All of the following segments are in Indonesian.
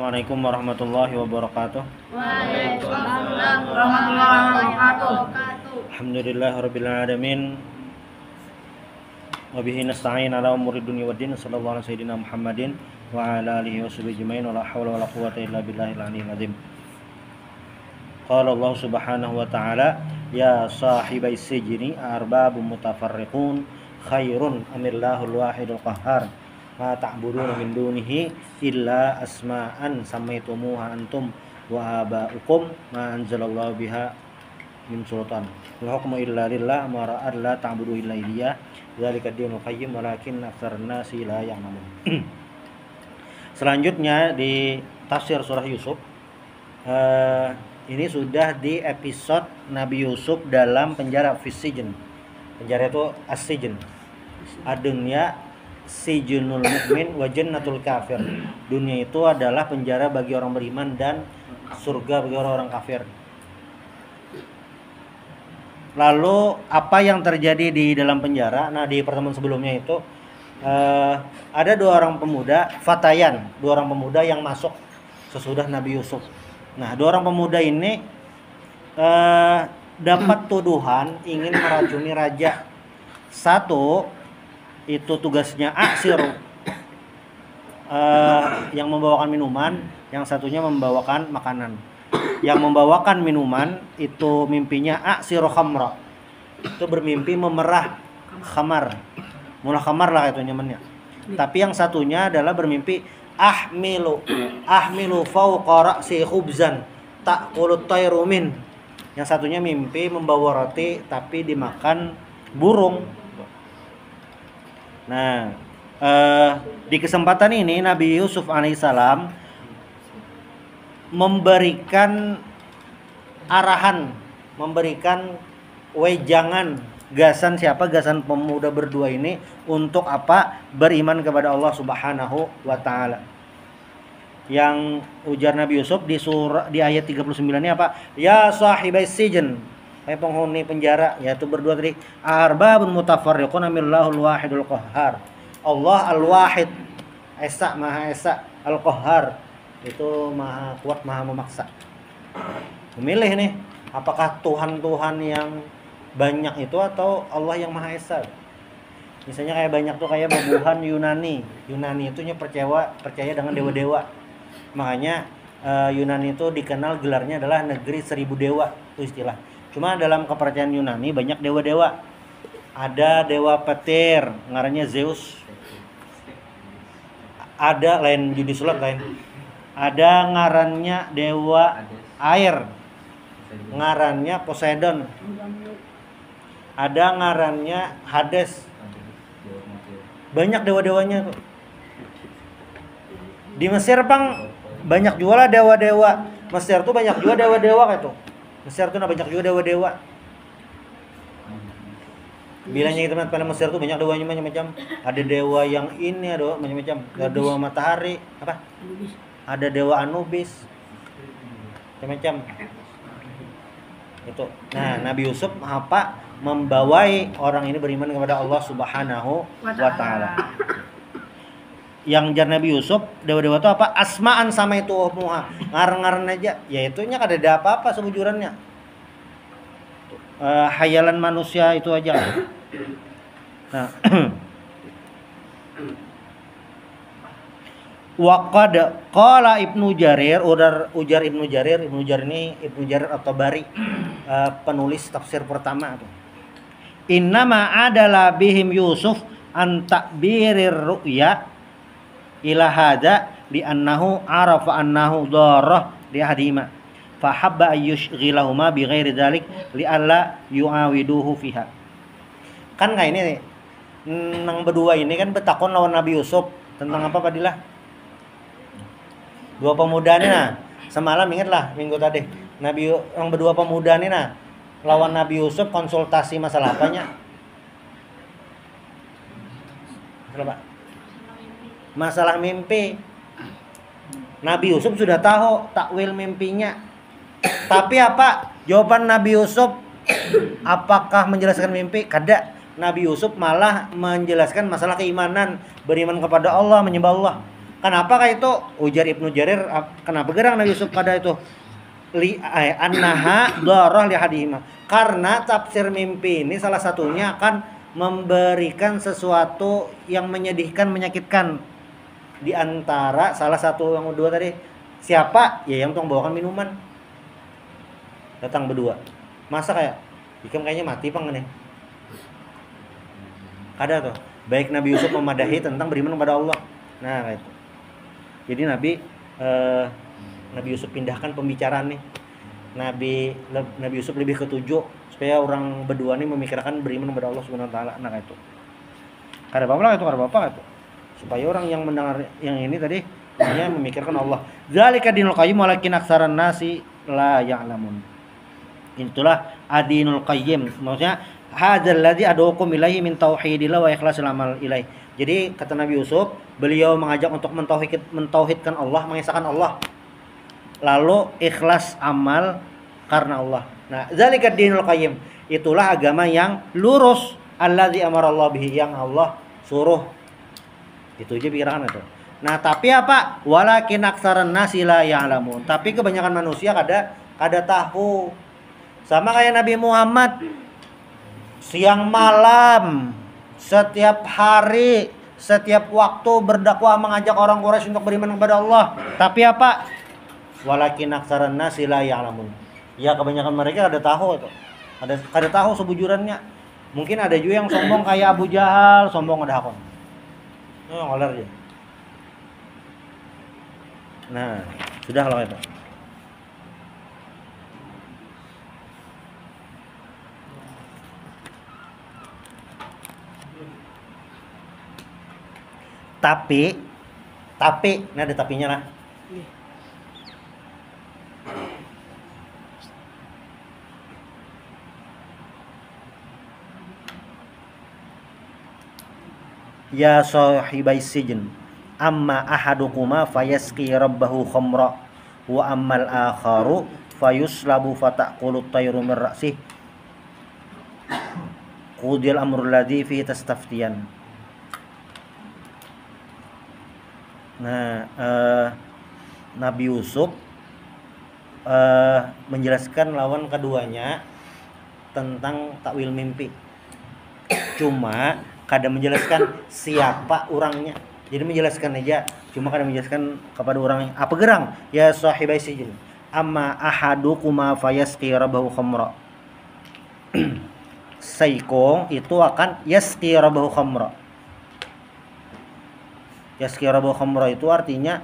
Assalamualaikum warahmatullahi wabarakatuh. Waalaikumsalam warahmatullahi wabarakatuh. Alhamdulillahirabbil alamin. Wa bihi nasta'in ala umuri dunya waddin. Sallallahu alaihi sayyidina Muhammadin wa ala alihi washabihi ajmain. Wala haula wala quwwata illa billahil aliyyil azim. Qala Allah subhanahu wa ta'ala, ya sahibai sijni arbabun mutafarriqun khairun amillahul wahidul qahhar ma ta'buduna min dunihi illa asma'an samaitumuha antum wa aba'ukum ma anzalallahu biha min sultan wal hukmu illa lillah ma ra'ad la ta'budu illa iyyah dzalika dinul qayyim walakin aktsarun nasi la ya'lamun. Selanjutnya di tafsir surah Yusuf, ini sudah di episode Nabi Yusuf dalam penjara Fisijen. Penjara itu as-sijin. Adunya sijnul mukmin wa jannatul kafir. Dunia itu adalah penjara bagi orang beriman dan surga bagi orang-orang kafir. Lalu apa yang terjadi di dalam penjara? Nah, di pertemuan sebelumnya itu ada dua orang pemuda, fatayan, dua orang pemuda yang masuk sesudah Nabi Yusuf. Nah, dua orang pemuda ini dapat tuduhan ingin meracuni raja. Satu itu tugasnya aksir, yang membawakan minuman, yang satunya membawakan makanan. Yang membawakan minuman itu mimpinya aksir khamra, itu bermimpi memerah khamar, mulah khamar lah itu nyamannya. Tapi yang satunya adalah bermimpi ahmilu fawqa ra'si khubzan ta'kulu tayru min. Yang satunya mimpi membawa roti tapi dimakan burung. Nah, di kesempatan ini Nabi Yusuf alaihissalam memberikan arahan, memberikan wejangan, gasan siapa? Gasan pemuda berdua ini untuk apa? Beriman kepada Allah Subhanahu wa taala. Yang ujar Nabi Yusuf di ayat 39 ini apa? Ya sahibai sijin, hai penghuni penjara, yaitu berdua tadi, arbabun mutafarriqun amillahul wahidul qahhar. Allah al-wahid, esa, maha esa, al-qahhar, itu maha kuat, maha memaksa. Memilih nih, apakah Tuhan-Tuhan yang banyak itu atau Allah yang maha esa? Misalnya kayak banyak tuh kayak babuhan Yunani itu percaya dengan dewa-dewa. Makanya Yunani itu dikenal gelarnya adalah negeri 1000 dewa, itu istilah. Cuma dalam kepercayaan Yunani banyak dewa-dewa. Ada dewa petir, ngarannya Zeus. Ada lain judi sulap lain. Ada ngarannya dewa air, ngarannya Poseidon. Ada ngarannya Hades. Banyak dewa-dewanya tuh. Di Mesir pang banyak juga lah dewa-dewa. Mesir tuh banyak juga dewa-dewa kayak tuh. Mesir tuh banyak juga dewa-dewa. Bilangnya teman pada Mesir tuh banyak dewanya macam-macam. Ada dewa yang ini, ada macam-macam. Ada dewa matahari, apa? Ada dewa Anubis. Macam-macam. Itu. Nah, Nabi Yusuf apa? Membawai orang ini beriman kepada Allah Subhanahu wa taala. Yang jar Nabi Yusuf, dewa-dewa itu apa? Asma'an sama itu muha. Ngarang-ngarang aja. Ya itunya kada ada apa-apa sebujurannya. Hayalan manusia itu aja. Nah, waqad qala Ibnu Jarir, ujar Ibnu Jarir ini Ibnu Jarir at-Tabari, penulis tafsir pertama tuh. Innama adalah bihim Yusuf an ta'birir ru'ya ila hada li annahu arafa annahu darah li hadima fahabba ayyushghilahuma bi ghairi dzalik li alla yu'awiduhu fiha. Kan kayak ini nih, nang berdua ini kan betakon lawan Nabi Yusuf tentang apa Padilah? Dua pemuda ini nah, semalam ingatlah minggu tadi. Yang berdua pemuda ini nah lawan Nabi Yusuf konsultasi masalah apanya? Masalah mimpi. Nabi Yusuf sudah tahu takwil mimpinya. Tapi apa? Jawaban Nabi Yusuf apakah menjelaskan mimpi? Kada. Nabi Yusuf malah menjelaskan masalah keimanan, beriman kepada Allah, menyembah Allah. Kenapa kayak itu? Ujar Ibnu Jarir, kenapa gerang Nabi Yusuf pada itu? Annaha darah li hadihima. Karena tafsir mimpi ini salah satunya akan memberikan sesuatu yang menyedihkan, menyakitkan. Di antara salah satu yang kedua tadi, siapa? Ya yang tuh bawakan minuman. Datang berdua. Masa kayak ikan kayaknya mati pang nih. Ada tuh. Baik Nabi Yusuf memadahi tentang beriman kepada Allah. Nah, kayak itu. Jadi Nabi Yusuf pindahkan pembicaraan nih. Nabi Yusuf lebih ketujuh supaya orang berdua nih memikirkan beriman kepada Allah Subhanahu wa taala. Nah, kayak itu. Kada apa-apa itu. Supaya orang yang mendengar yang ini tadi hanya memikirkan Allah. Zalika dinul qayyim walakin aksaran nasi la ya'lamun. Itulah adinul qayyim. Maksudnya hadzal ladzi ad'ukum ilaihi min tauhidillah wa ikhlasil amal ilaih. Jadi kata Nabi Yusuf, beliau mengajak untuk mentauhidkan Allah, mengesahkan Allah. Lalu ikhlas amal karena Allah. Nah, zalika dinul qayyim. Itulah agama yang lurus, allazi amarallahu bihi, yang Allah suruh. Itu aja pikiran itu. Nah, tapi apa? Walakin aksaran nasi la ya'lamun. Tapi kebanyakan manusia kada tahu. Sama kayak Nabi Muhammad. Siang malam, setiap hari, setiap waktu berdakwah mengajak orang Quraisy untuk beriman kepada Allah. Tapi apa? Walakin aksaran nasi la ya'lamun. Ya kebanyakan mereka kada tahu itu. Kada tahu sebujurannya. Mungkin ada juga yang sombong kayak Abu Jahal, sombong ada hakon. Ngoler dia. Nah, sudah kalau itu. Tapi, ini ada tapinya lah. Ya sahibai sijn, amma ahadukuma fayasqi rabbahu khamra wa ammal akharu fayuslabu fataqulu tayru min ra'sih qudil amrul ladzi fi tastaftiyan. Nah, Nabi Yusuf menjelaskan lawan keduanya tentang takwil mimpi. Cuma kadang menjelaskan siapa orangnya. Jadi menjelaskan aja, cuma kadang menjelaskan kepada orangnya. Apa gerang? Ya sahibai sijn, amma ahadukuma fayasqi rabbahu khamra. Saikong itu akan yasqi rabbahu khamra. Yasqi rabbahu khamra itu artinya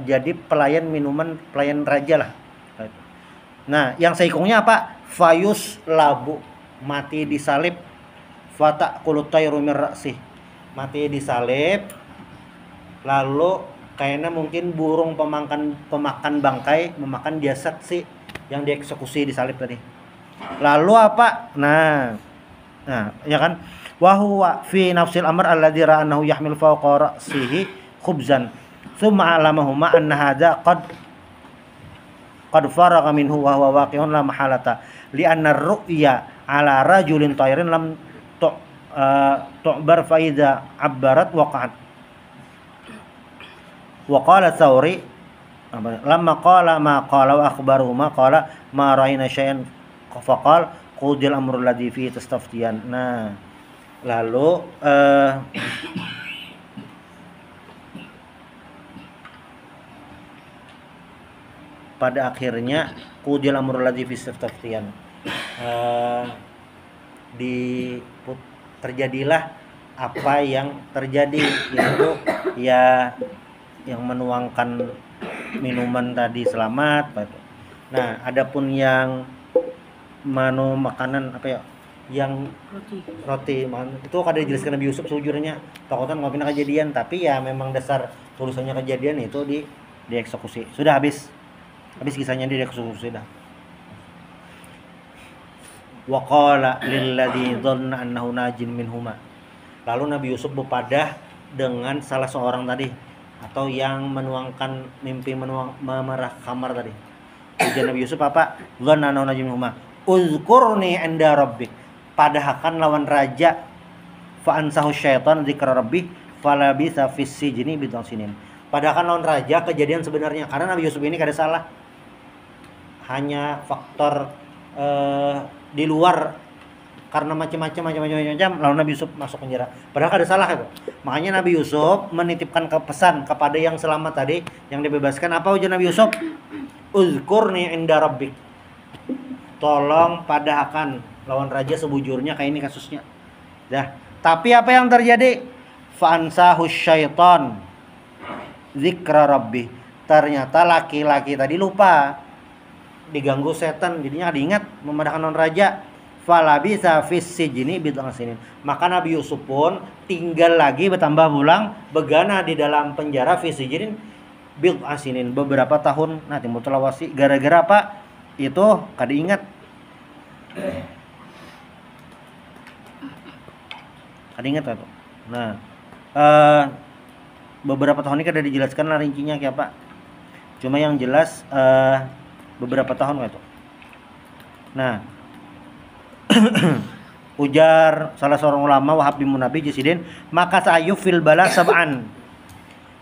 jadi pelayan minuman, pelayan raja lah. Nah, yang saikongnya apa? Fayus labu, mati disalib. Fata kulutayru min ra'sih, mati disalib. Lalu kayaknya mungkin burung pemakan bangkai memakan jasad si yang dieksekusi disalib tadi. Lalu apa? Nah, ya kan? Wa huwa fi nafsil amr alladzi ra'anahu yahmil fawqa ra'sihi khubzan thumma 'alamahuma anna hadza qad faragha minhu wa huwa waqi'un la mahalata li'anna ar-ru'ya 'ala rajulin tayrin lam tu'bar fa idza 'abbarat waqa'at. Wa qala Tsauri lamma qala ma qala wa akhbaruhuma qala ma ra'ayna syai'an faqal qudil amrul ladzi fi tastaftiyan. Nah, lalu pada akhirnya qudil amrul ladzi fi tastaftiyan, terjadilah apa yang terjadi, yaitu ya yang menuangkan minuman tadi selamat. Nah, adapun yang makanan apa ya, yang roti itu kada dijelaskan Nabi Yusuf sejujurnya, takutan ngopina kejadian, tapi ya memang dasar tulisannya kejadian itu dieksekusi. Sudah habis kisahnya, dieksekusi dah. Wa qala lil ladzi dhanna annahu najin minhuma. Lalu Nabi Yusuf berpadah dengan salah seorang tadi, atau yang menuangkan mimpi memerah kamar tadi. Ujian Nabi Yusuf apa? Dhanna annahu najin minhuma. Uzkurni 'inda rabbik. Padahkan lawan raja fa ansahu syaitan dzikra rabbih falabitha fis sijni bid'an sinin. Padahal kan lawan raja kejadian sebenarnya, karena Nabi Yusuf ini kada salah. Hanya faktor di luar, karena macam-macam lalu Nabi Yusuf masuk penjara. Padahal kada salah itu. Makanya Nabi Yusuf menitipkan pesan kepada yang selamat tadi, yang dibebaskan. Apa ujar Nabi Yusuf? Uzkurni inda rabbik. Tolong padahkan lawan raja sebujurnya, kayak ini kasusnya. Dah. Tapi apa yang terjadi? Fa'ansahu syaitan zikra rabbi. Ternyata laki-laki tadi lupa, diganggu setan, jadinya kada ingat memadahkan lawan raja. Falabitha fis sijni bid'an sinin. Maka Nabi Yusuf pun tinggal lagi bertambah bulan begana di dalam penjara fis sijnin bid'an sinin, beberapa tahun. Nah, timur telawasi gara-gara apa? Itu kada ingat. Kada ingat itu. Nah, beberapa tahun ini kada dijelaskan lah rincinya kayak apa. Cuma yang jelas beberapa tahun itu. Nah, ujar salah seorang ulama Wahab bin Munabbih Jasidin, maka Ayub fil bala sab'an.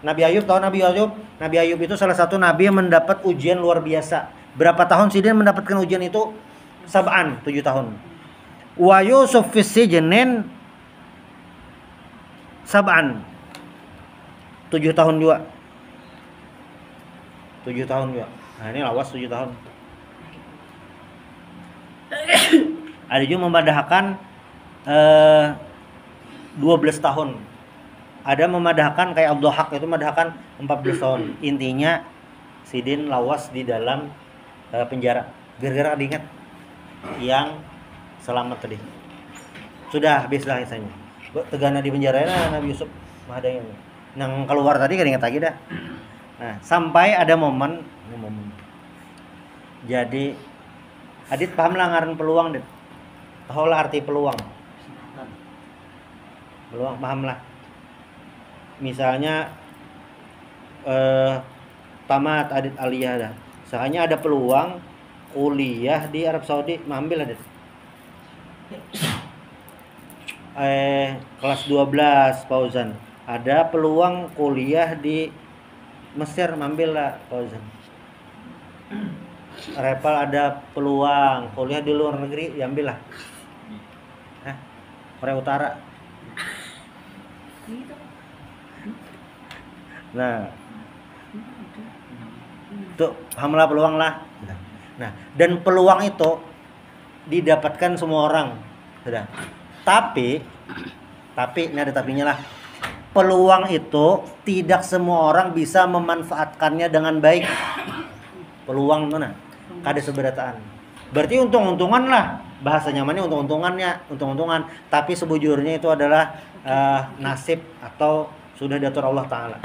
Nabi Ayub, tahu Nabi Ayub? Nabi Ayub itu salah satu nabi yang mendapat ujian luar biasa. Berapa tahun Sidin mendapatkan ujian itu? Sab'an, 7 tahun. Wa Yusuf fis sijnin sab'an, 7 tahun juga. 7 tahun juga. Nah, ini lawas 7 tahun. Ada juga memadahkan 12 tahun. Ada memadahkan kayak Abdul Haq itu memadahkan 14 tahun. Intinya Sidin lawas di dalam penjara. Gara-gara diingat yang selamat tadi. Sudah habis lah kisahnya. Tegana di penjara Nabi Yusuf mahadanya. Yang keluar tadi kan ingat lagi dah. Nah, sampai ada momen. Jadi Adit paham lah ngaran peluang, Dit. Tahu lah arti peluang. Peluang paham lah. Misalnya tamat Adit aliyah dah. Misalnya ada peluang kuliah di Arab Saudi, ambil Adit. Kelas 12 Fauzan. Ada peluang kuliah di Mesir, ambil lah Fauzan. Repal ada peluang kuliah di luar negeri, diambil lah. Korea Utara. Nah, tuh pahamlah peluang lah. Nah, dan peluang itu didapatkan semua orang, sudah. Tapi ini ada tapinya lah. Peluang itu tidak semua orang bisa memanfaatkannya dengan baik. Peluang mana? Kada seberataan. Berarti untung-untungan lah. Bahasa nyamannya untung-untungan. Tapi sebujurnya itu adalah nasib atau sudah diatur Allah Ta'ala.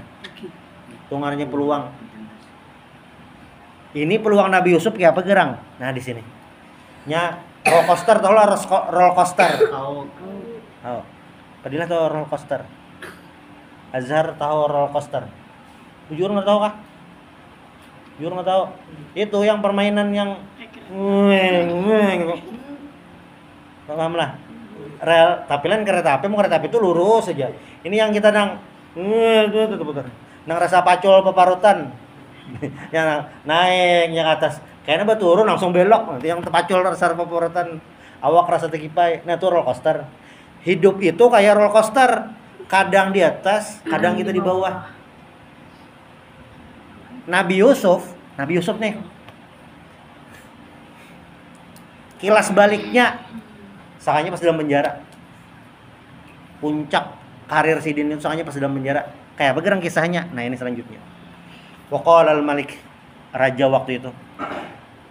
Tungannya peluang. Ini peluang Nabi Yusuf kayak apa gerang? Nah di sini. Nya roller coaster, tahu lah roller coaster. Tahu. Padilah tahu roller coaster. Azhar tahu roller coaster. Jujur nggak tahu kah? Jujur nggak tahu. Itu yang permainan yang paham lah. Rel, tapi kan kereta api itu lurus saja. Ini yang kita nang nang rasa pacul peparutan. Yang naiknya ke atas. Kayaknya turun langsung belok. Nanti yang terpacul rasa peparutan, awak rasa terkipai. Nah, itu roller coaster. Hidup itu kayak roller coaster. Kadang di atas, kadang kita di bawah. Nabi Yusuf nih. Kilas baliknya, sakanya pas dalam penjara. Puncak karir Sidin itu sakanya pas dalam penjara. Kayak apa gerang kisahnya? Nah, ini selanjutnya. Waqala al-Malik, raja waktu itu.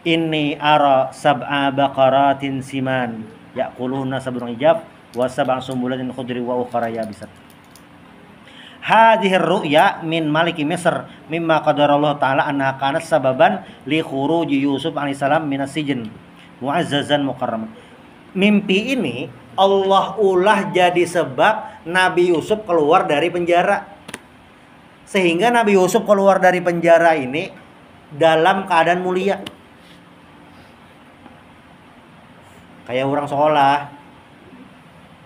Inni ara sab'a baqaratin siman ya'kuluna sab'un ijab wa sab'a sumbulatin khudri wa ukhra yabisat. Hadhihi ar-ru'ya min maliki Misr mimma qadarallahu ta'ala annaha kanat sababan li khuruji Yusuf alaihissalam minas sijn mu'azzazan mukarraman. Mimpi ini Allah ulah jadi sebab Nabi Yusuf keluar dari penjara. Sehingga Nabi Yusuf keluar dari penjara ini dalam keadaan mulia. Kayak orang sekolah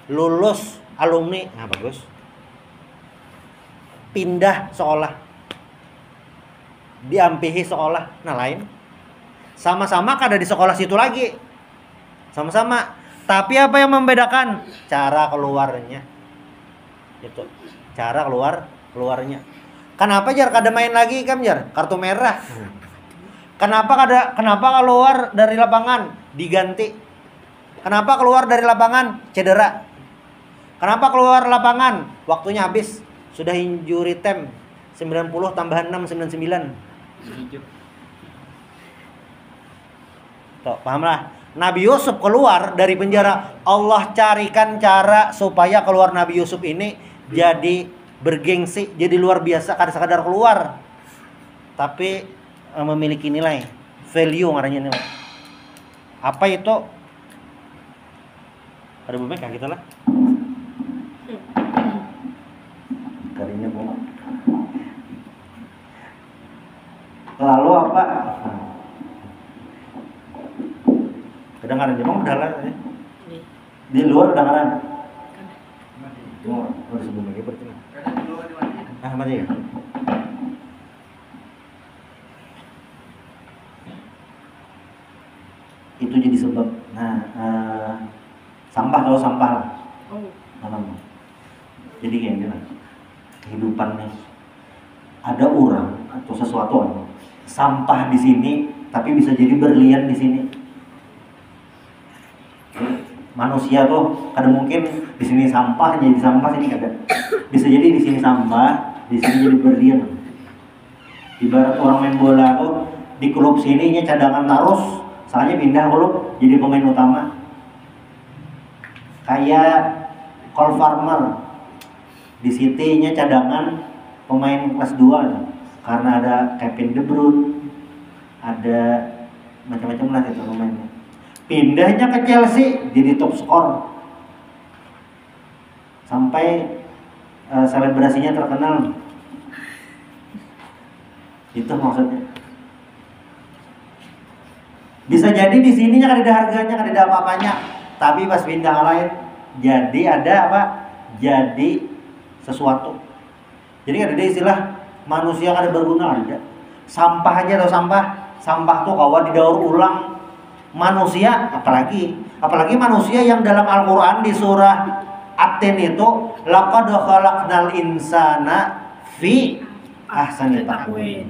lulus alumni, nah bagus. pindah sekolah, diampihi sekolah, nah lain. Sama-sama ada di sekolah situ lagi, sama-sama. Tapi apa yang membedakan? Cara keluarnya. Itu cara keluarnya. Kenapa Jar kada main lagi kan Jar? Kartu merah. Kenapa keluar dari lapangan? Diganti. Kenapa keluar dari lapangan? Cedera. Kenapa keluar lapangan? Waktunya habis. Sudah injury time 90 tambah 6 99. Tuh, pahamlah. Nabi Yusuf keluar dari penjara. Allah carikan cara supaya keluar Nabi Yusuf ini jadi bergengsi, jadi luar biasa, kada sekadar keluar. Tapi memiliki nilai, value ngaranya nilai. Apa itu? Ada bumi kayak gitu lah. Karinya bunga. Lalu apa? Kedengaran Jepang udah lah. Di luar kedengaran. Harus sebelum lagi berarti. Mati ya. Itu jadi sebab. Sampah kalau sampah. Jadi kayak gini lah. Kehidupan nih. Ada orang atau sesuatu sampah di sini, tapi bisa jadi berlian di sini. Manusia tuh kadang mungkin di sini sampah jadi sampah, sini kada. Bisa jadi di sini sampah, di sini jadi berlian. Ibarat orang main bola tuh di klub sininya cadangan terus, soalnya pindah klub jadi pemain utama. Kayak Cole Farmer di City-nya cadangan pemain kelas 2 karena ada Kevin De Bruyne, ada macam-macam lah itu pemainnya. Pindahnya ke Chelsea jadi top skor sampai selebrasinya terkenal. Itu maksudnya. Bisa jadi di sininya kada ada harganya, kada ada apa-apanya, tapi pas pindah ke lain jadi ada apa? Jadi sesuatu. Jadi kada ada istilah manusia kada berguna, ada. Sampah aja atau sampah tuh kawan didaur ulang. Manusia apalagi manusia yang dalam Al-Qur'an di surah At-Tin itu laqad khalaqnal insana fi ahsani taqwim.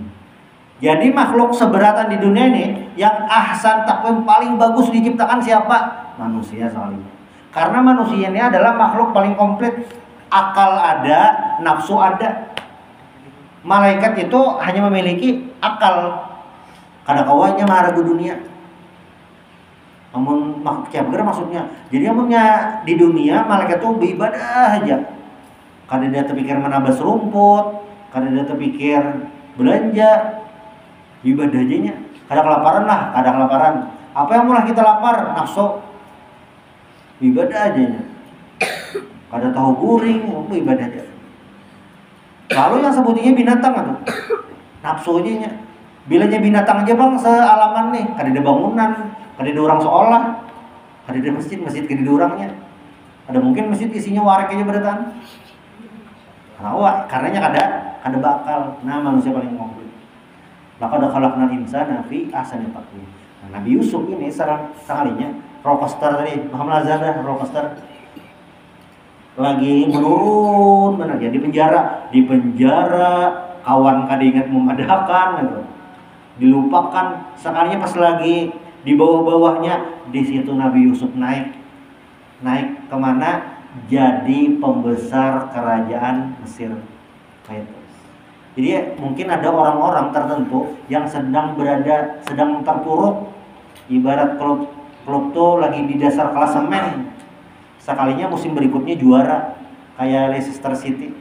Jadi makhluk seberatan di dunia ini yang ahsan taqwim paling bagus diciptakan siapa? Manusia soalnya. Karena manusia ini adalah makhluk paling komplit. Akal ada, nafsu ada. Malaikat itu hanya memiliki akal. Kada kawanya maharagu dunia. Namun makhluk maksudnya. Jadi amunnya di dunia malaikat itu beribadah aja. Kada dia terpikir menabas rumput, kada dia terpikir belanja, ibadah aja nya. Kada kelaparan lah, kada kelaparan. Apa yang mulai kita lapar? Nafsu. Ibadah aja nya. Kada tahu guring, ibadah aja. Lalu yang sebutnya binatang atau nafsu aja nya. Bilanya binatang aja bang sealaman nih, kada ada bangunan, kada ada orang sekolah, kada ada masjid kada ada orangnya. Ada mungkin masjid isinya warak aja beratan. Karenanya kada bakal. Nah manusia paling komplit. Laqad khalaqnal insana fi ahsani taqwim. Nah, Nabi Yusuf ini sekalinya roller coaster tadi, Muhammad Lazada roller coaster lagi menurun benar ya di penjara kawan kada ingat memadakan gitu. Dilupakan sekalinya pas lagi di bawah-bawahnya di situ Nabi Yusuf naik kemana? Jadi pembesar kerajaan Mesir. Kayak itu. Jadi mungkin ada orang-orang tertentu yang sedang terpuruk, ibarat klub tuh lagi di dasar klasemen. Sekalinya musim berikutnya juara kayak Leicester City.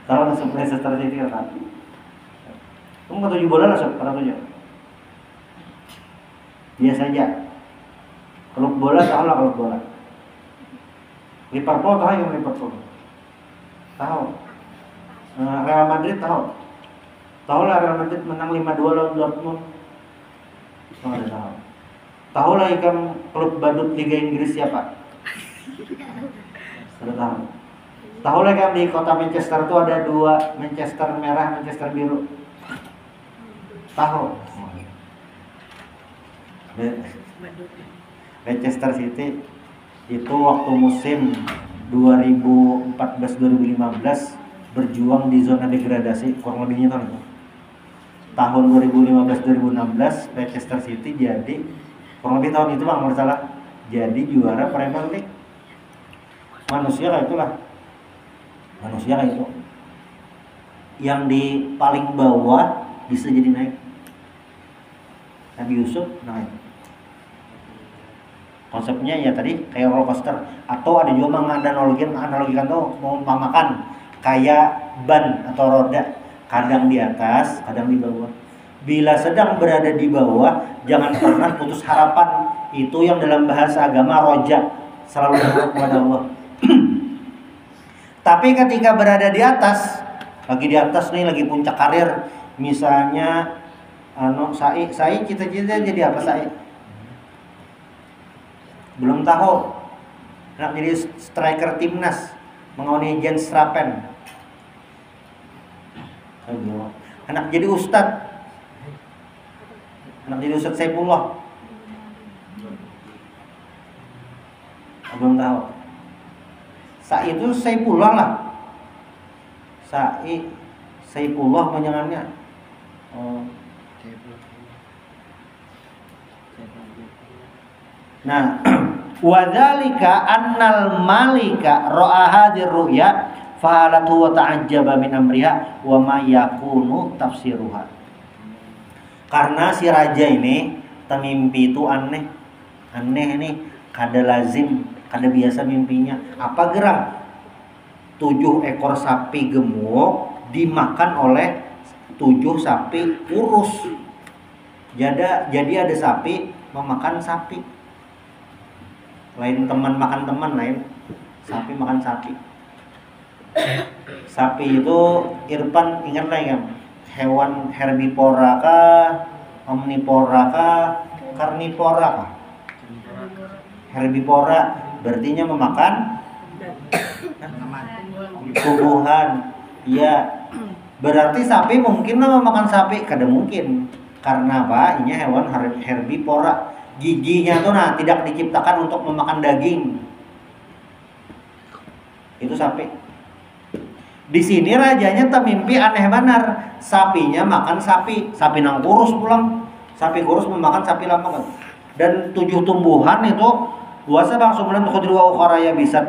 Tahu Leicester City kan? Kamu mau 7 bola lah sob, karena 7. Biasa aja. Klub bola tahu lah klub bola. Liverpool tahu yang Liverpool. Tahu. Real Madrid tahu. Tahu lah Real Madrid menang 5-2 lawan Dortmund. Tahu. Tahu lah ikan klub badut Liga Inggris siapa? Sudah tahu. Tahu lah kan di kota Manchester itu ada dua, Manchester merah, Manchester biru. Tahu? Manchester City itu waktu musim 2014-2015 berjuang di zona degradasi, kurang lebihnya tahun itu. Tahun 2015-2016 Manchester City jadi kurang lebih tahun itu bang bersalah jadi juara Premier League. Manusia kayak itulah, manusia kayak itu. Yang di paling bawah bisa jadi naik. Nabi Yusuf naik. Konsepnya ya tadi kayak roller coaster, atau ada juga analogikan tuh mengumpamakan kayak ban atau roda, kadang di atas, kadang di bawah. Bila sedang berada di bawah, jangan pernah putus harapan. Itu yang dalam bahasa agama roja, selalu berharap kepada Allah. Tapi ketika berada di atas, lagi di atas nih, lagi puncak karir, misalnya Sai cita-cita jadi apa Sai? Belum tahu. Nak jadi striker timnas, mengawani Jens Strapen. Anak jadi ustad. Anak jadi Ustadz Saifullah. Belum tahu. Sai itu Saifullah lah. Saifullah panjangannya. Nah, wadzalika annal malika ra'a hadhir ru'ya fa'alatu wa ta'ajjaba min amriha wa ma yakunu tafsiruha. Karena si raja ini temimpi itu aneh nih, kada lazim, kada biasa mimpinya. Apa geram? 7 ekor sapi gemuk dimakan oleh 7 sapi kurus. Jadi ada sapi memakan sapi. Lain teman makan teman, lain sapi makan sapi. Sapi itu Irfan ingat lah ya, hewan herbivora kah, omnivora kah, karnivora kah? Herbivora berarti memakan tumbuhan. Iya. Berarti sapi mungkin memakan sapi, kada mungkin. Karena apa? Ini hewan herbivora. Giginya tuh tidak diciptakan untuk memakan daging. Itu sapi. Di sini rajanya temimpi aneh benar. Sapinya makan sapi, sapi nang kurus pulang. Sapi kurus memakan sapi lama kan. Dan 7 tumbuhan itu luasnya bang sebenarnya khudru wa ya bisa.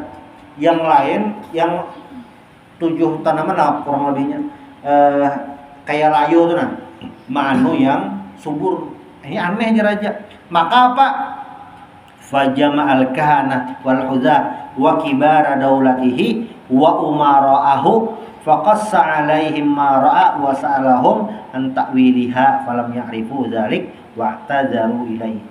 Yang lain yang 7 tanaman lah kurang lebihnya. Kayak layu tuh nah. Manu yang subur. Ini aneh aja raja. Maka apa? Fajama al-kahana wal huza wa kibara daulatihi wa umara'ahu faqassa alaihim ma ra'a wa sa'alahum an ta'wiliha falam ya'rifu dzalik wa tazaru ilaihi.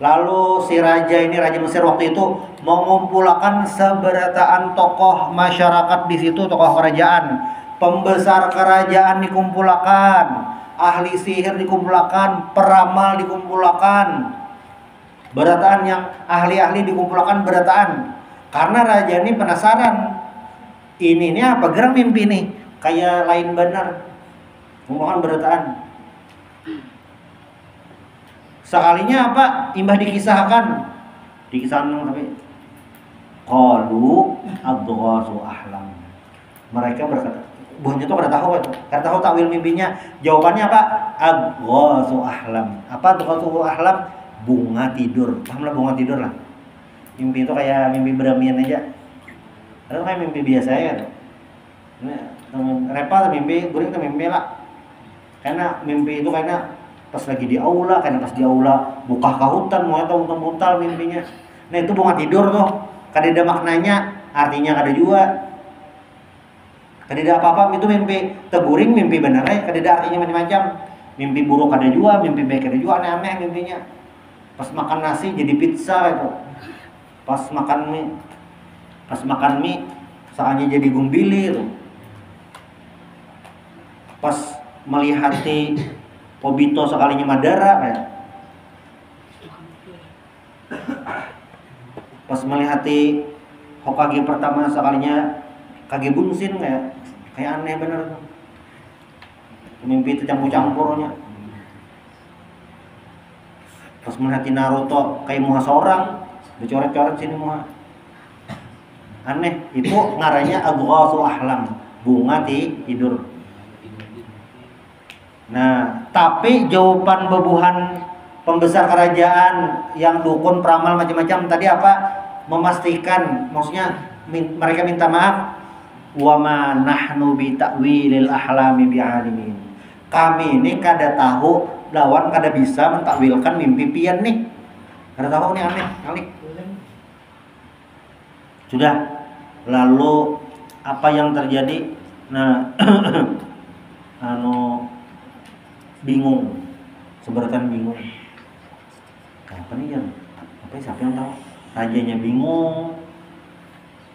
Lalu si raja ini, raja Mesir waktu itu mengumpulkan seberataan tokoh masyarakat di situ, tokoh kerajaan, pembesar kerajaan dikumpulkan, ahli sihir dikumpulkan, peramal dikumpulkan, berataan yang ahli-ahli dikumpulkan berataan. Karena raja ini penasaran, ini apa gerang mimpi nih, kayak lain benar, kumpulkan berataan. Sekalinya apa? Imbah dikisahkan tapi qalu adghasu ahlam. Mereka berkata, buahnya tuh pada tahu takwil mimpinya. Jawabannya apa? Adghasu ahlam. Apa adghasu ahlam? Bunga tidur. Pahamlah bunga tidur lah. Mimpi itu kayak mimpi beramian aja. Ada kayak mimpi biasa ya. Repot mimpi, guring tuh mimpi lah. Karena mimpi itu karena pas lagi di aula, karena pas di aula buka kautan mau tahu untal mimpinya. Nah itu bunga tidur tuh. Kada ada maknanya, artinya kada juga. Kada ada apa-apa, itu mimpi teguring, mimpi benar kada ada artinya macam-macam. Mimpi buruk kada juga, mimpi baik kada juga, aneh-aneh mimpinya. Pas makan nasi jadi pizza itu. Pas makan mie soalnya jadi gumbili itu. Pas melihati Obito sekalinya Madara kayak. Pas melihati Hokage pertama sekalinya kage bunsin kayak aneh bener tuh. Mimpi itu campur-campurnya. Pas menhati Naruto kayak muha seorang, dicoret-coret sini muha. Aneh, itu ngaranya adghasu ahlam, bunga tidur. Nah, tapi jawaban bebuhan pembesar kerajaan yang dukun peramal macam-macam tadi apa? Memastikan, maksudnya mereka minta maaf. Wa ma nahnu bi ta'wilil ahlami bi'alimin. Kami ini kada tahu lawan kada bisa mentakwilkan mimpi pian nih. Kada tahu nih aneh kali. Sudah. Lalu apa yang terjadi? Nah, bingung. Seberatan bingung. Apa nih yang? Apa siapa yang tahu? Rajanya bingung.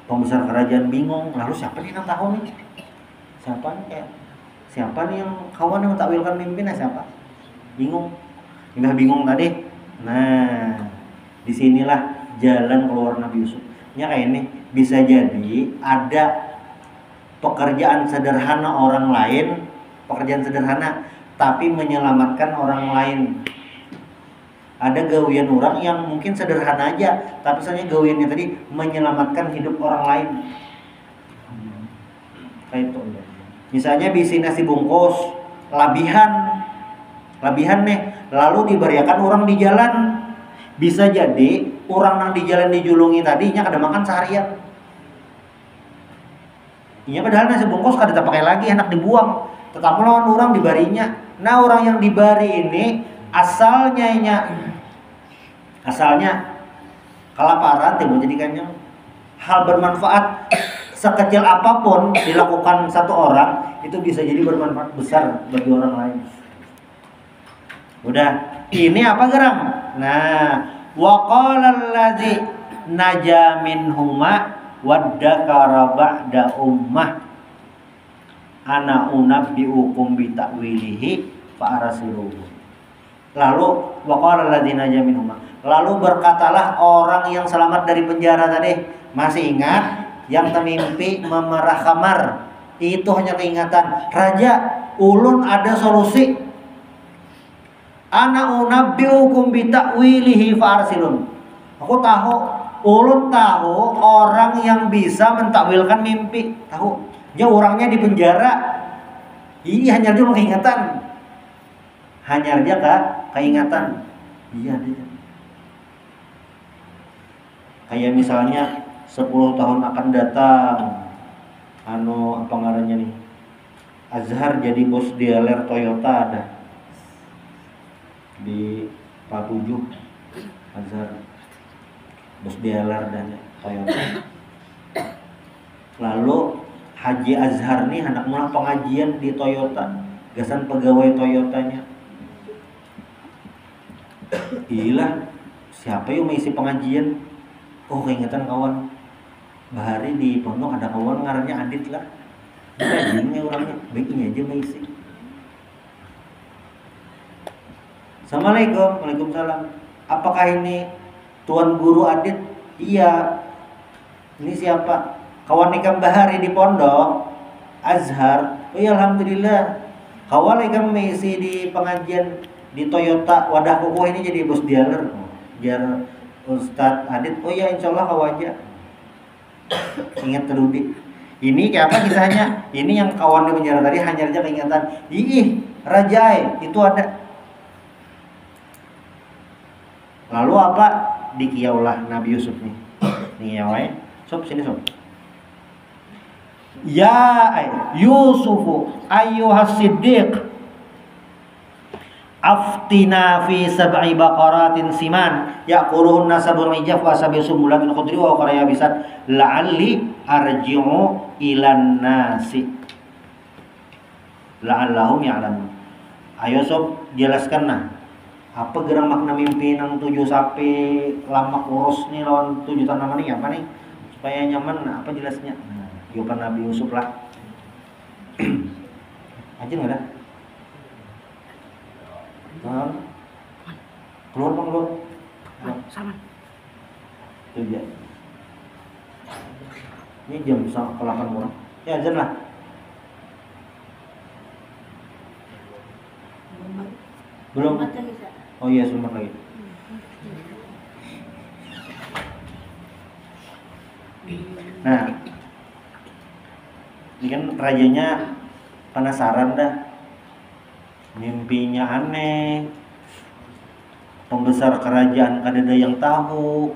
Pembesar kerajaan bingung. Lalu siapa nih yang tahu nih? Siapa nih yang kawan yang mentakwilkan mimpi? Nah, siapa? Bingung. Udah bingung tadi. Nah, disinilah jalan keluar Nabi Yusuf. Ya kayak ini bisa jadi ada pekerjaan sederhana orang lain, pekerjaan sederhana tapi menyelamatkan orang lain. Ada gawian orang yang mungkin sederhana aja, tapi misalnya gawiannya tadi menyelamatkan hidup orang lain. Kayak itu. Misalnya bisi nasi bungkus, labihan nih, lalu diberiakan orang di jalan. Bisa jadi orang yang di jalan dijulungi tadinya kada makan seharian. Iya padahal nasi bungkus kada terpakai lagi, enak dibuang. Tetapi lawan orang dibarinya. Nah orang yang dibari ini asalnya kelaparan timbul jadi kenyang. Hal bermanfaat sekecil apapun dilakukan satu orang itu bisa jadi bermanfaat besar bagi orang lain. Udah, ini apa geram? Nah, wa qala allazi naja minhuma waddakara ba'da ummah ana unabbiukum bi ta'wilihi fa arsiluhu. Lalu wa qala allazi naja minhuma. Lalu berkatalah orang yang selamat dari penjara tadi. Masih ingat yang termimpi memerah kamar? Itu hanya keingatan. Raja, ulun ada solusi. Ana unabbiukum bi ta'wilihi fa arsilun. Aku tahu, ulun tahu orang yang bisa mentakwilkan mimpi. Tahu. Dia orangnya di penjara. Iya, hanya dia keingatan. Hanya dia keingatan. Iya dia. Kayak misalnya 10 tahun akan datang. Apa ngarannya nih? Azhar jadi bos dealer Toyota ada. Di Papuju Azhar bos dealer dan Toyota. Lalu Haji Azhar nih hendak mulai pengajian di Toyota, gasan pegawai Toyotanya. Gila, siapa yang mengisi pengajian? Oh, keingatan kawan. Bahari di pondok ada kawan ngarannya Adit lah. Rajinnya orangnya, baiknya aja mengisi. Assalamualaikum. Waalaikumsalam. Apakah ini Tuan Guru Adit? Iya. Ini siapa? Kawan ikam bahari di pondok Azhar. Oh iya, alhamdulillah. Kawan ikam mengisi di pengajian di Toyota. Wadah kukuh ini jadi bos dealer. Biar Ustadz Adit. Oh iya, insyaallah kawan aja. Ingat terudi. Ini kayak apa kisahnya? Ini yang kawan di penjara tadi hanya aja keingatan. Ih, Rajai itu ada. Lalu apa? Dikiaulah Nabi Yusuf nih. Nih ya, sob sini sob. Ya Yusufu ayyuhas siddiq aftina fi sab'i baqaratin siman ya'kuluhunna sab'un ijaf wa sab'u sumulatin khudri wa ukhra yabisat la'alli arji'u ilan nasi la'allahum ya'lamun. Ayo sob jelaskan nah apa gerang makna mimpi nang 7 sapi lama kurus nih lawan 7 tanaman nih apa nih supaya nyaman. Nah, apa jelasnya? Nah, jawaban Nabi Yusuf lah. Aja nggak ada? Keluar bang keluar. Sama. Itu dia. Ini jam 8 kurang. Ya azan lah. Belum. Oh iya sumber lagi. Nah, ini kan rajanya penasaran dah, mimpinya aneh, pembesar kerajaan kadada yang tahu,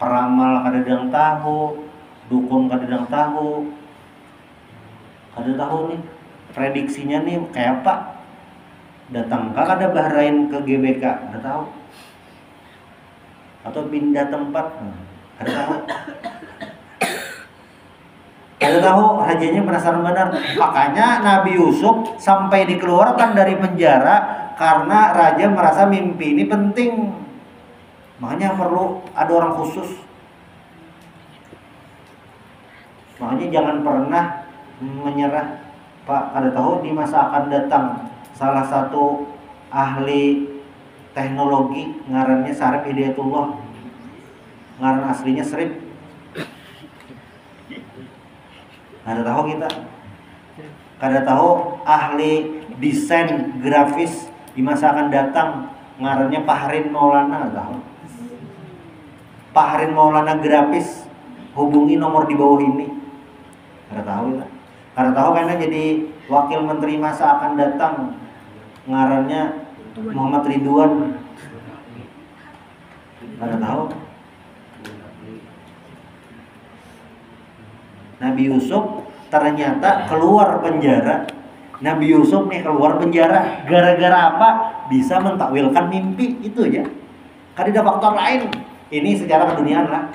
peramal kadada yang tahu, dukun kadada yang tahu, kadada tahu nih prediksinya nih kayak apa, datang kada bahrain ke GBK, kada tahu, atau pindah tempat, kada tahu. Kada tahu, rajanya penasaran benar. Makanya Nabi Yusuf sampai dikeluarkan dari penjara karena raja merasa mimpi ini penting. Makanya perlu ada orang khusus. Makanya jangan pernah menyerah. Pak, kada tahu di masa akan datang salah satu ahli teknologi ngarannya Sarip Hidayatullah. Ngaran aslinya Serip. Kada tahu kita, kada tahu ahli desain grafis di masa akan datang ngarannya Fahrin Maulana, kada tahu. Fahrin Maulana grafis, hubungi nomor di bawah ini, kada tahu kita. Kada tahu karena jadi wakil menteri masa akan datang ngarannya Muhammad Ridwan, kada tahu. Nabi Yusuf ternyata keluar penjara. Nabi Yusuf nih keluar penjara gara-gara apa? Bisa mentakwilkan mimpi itu ya. Kan ada faktor lain. Ini secara keduniaan lah.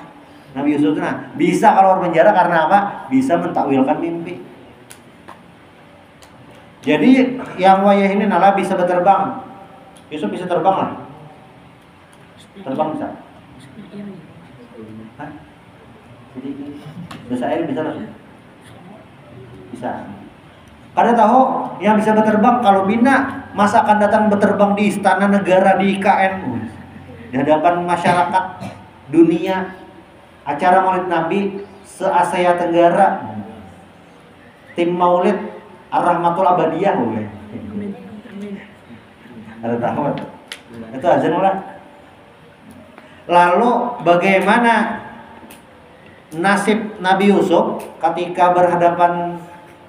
Nabi Yusuf itu bisa keluar penjara karena apa? Bisa mentakwilkan mimpi. Jadi yang wayah ini nala bisa berterbang. Yusuf bisa terbang lah. Terbang bisa. Hah? Jadi bahasa air bisa lah. Bisa. Kada tahu yang bisa berterbang kalau bina masa akan datang berterbang di istana negara di IKN di hadapan masyarakat dunia, acara Maulid Nabi se-Asia Tenggara, tim Maulid Ar-Rahmatul Abadiyah. Kada tahu. Itu azan lah. Lalu bagaimana nasib Nabi Yusuf ketika berhadapan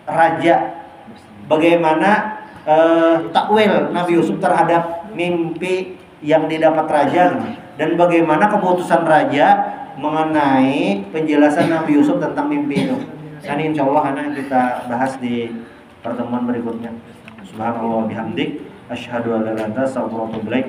raja? Bagaimana takwil Nabi Yusuf terhadap mimpi yang didapat raja, dan bagaimana keputusan raja mengenai penjelasan Nabi Yusuf tentang mimpi itu? Ini insya Allah akan kita bahas di pertemuan berikutnya. Subhanallah bihamdik, asyhadu an la ilaha illa anta, astaghfiruka wa atubu ilaik.